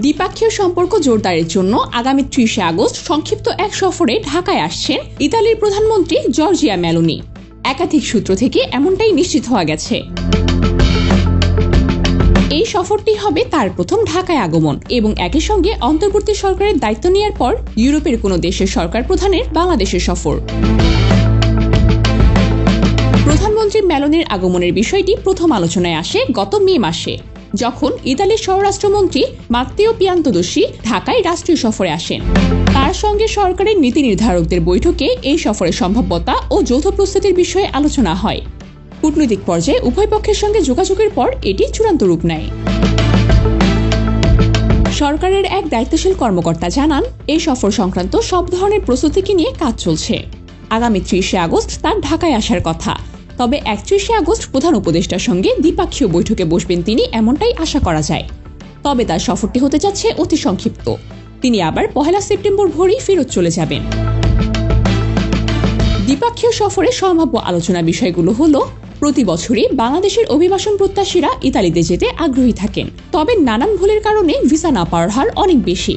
দ্বিপাক্ষীয় সম্পর্ক জোরদারের জন্য আগামী 30 আগস্ট সংক্ষিপ্ত এক সফরে ঢাকায় আসছেন ইতালির প্রধানমন্ত্রী জর্জিয়া মেলোনি। একাধিক সূত্র থেকে এমনটাই নিশ্চিত হওয়া গেছে। এই সফরটি হবে তার প্রথম ঢাকায় আগমন এবং একই সঙ্গে অন্তর্বর্তী সরকারের দায়িত্ব নেওয়ার পর ইউরোপের কোনো দেশের সরকার প্রধানের বাংলাদেশের সফর। প্রধানমন্ত্রী মেলোনির আগমনের বিষয়টি প্রথম আলোচনায় আসে গত মে মাসে, যখন ইতালির স্বরাষ্ট্রমন্ত্রী মাত্তেও পিয়ান্তোদোসি ঢাকায় রাষ্ট্রীয় সফরে আসেন। তার সঙ্গে সরকারের নীতি নির্ধারকদের বৈঠকে এই সফরের সম্ভাব্যতা ও যৌথ প্রস্তুতির বিষয়ে আলোচনা হয়। কূটনৈতিক পর্যায়ে উভয় পক্ষের সঙ্গে যোগাযোগের পর এটি চূড়ান্ত রূপ নেয়। সরকারের এক দায়িত্বশীল কর্মকর্তা জানান, এই সফর সংক্রান্ত সব ধরনের প্রস্তুতিকে নিয়ে কাজ চলছে। আগামী 30 আগস্ট তার ঢাকায় আসার কথা, তবে 31 আগস্ট প্রধান উপদেষ্টার সঙ্গে দ্বিপাক্ষীয় বৈঠকে বসবেন তিনি, এমনটাই আশা করা যায়। তবে তার সফরটি হতে যাচ্ছে অতি সংক্ষিপ্ত। তিনি আবার 1 সেপ্টেম্বর ভোরেই ফেরত চলে যাবেন। দ্বিপাক্ষীয় সফরে সম্ভাব্য আলোচনা বিষয়গুলো হলো, প্রতি বছরই বাংলাদেশের অভিবাসন প্রত্যাশীরা ইতালিতে যেতে আগ্রহী থাকেন, তবে নানান ভুলের কারণে ভিসা না পাওয়ার হার অনেক বেশি।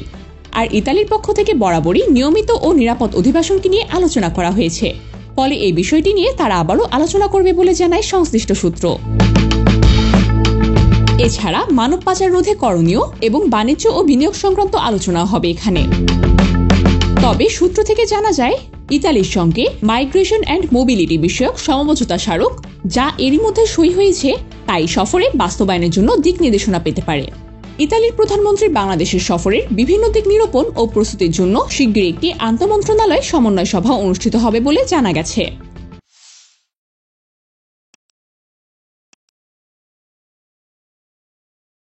আর ইতালির পক্ষ থেকে বরাবরই নিয়মিত ও নিরাপদ অভিবাসনকে নিয়ে আলোচনা করা হয়েছে, ফলে এই বিষয়টি নিয়ে তারা আবারও আলোচনা করবে বলে জানায় সংশ্লিষ্ট সূত্র। এছাড়া মানব পাচার রোধে করণীয় এবং বাণিজ্য ও বিনিয়োগ সংক্রান্ত আলোচনা হবে এখানে। তবে সূত্র থেকে জানা যায়, ইতালির সঙ্গে মাইগ্রেশন অ্যান্ড মোবিলিটি বিষয়ক সমঝোতা স্মারক, যা এরই মধ্যে সই হয়েছে, তাই সফরে বাস্তবায়নের জন্য দিক নির্দেশনা পেতে পারে। ইতালির প্রধানমন্ত্রীর বাংলাদেশের সফরের বিভিন্ন দিক নিরূপণ ও প্রস্তুতির জন্য শিগগিরই একটি আন্তঃমন্ত্রণালয় সমন্বয় সভা অনুষ্ঠিত হবে বলে জানা গেছে।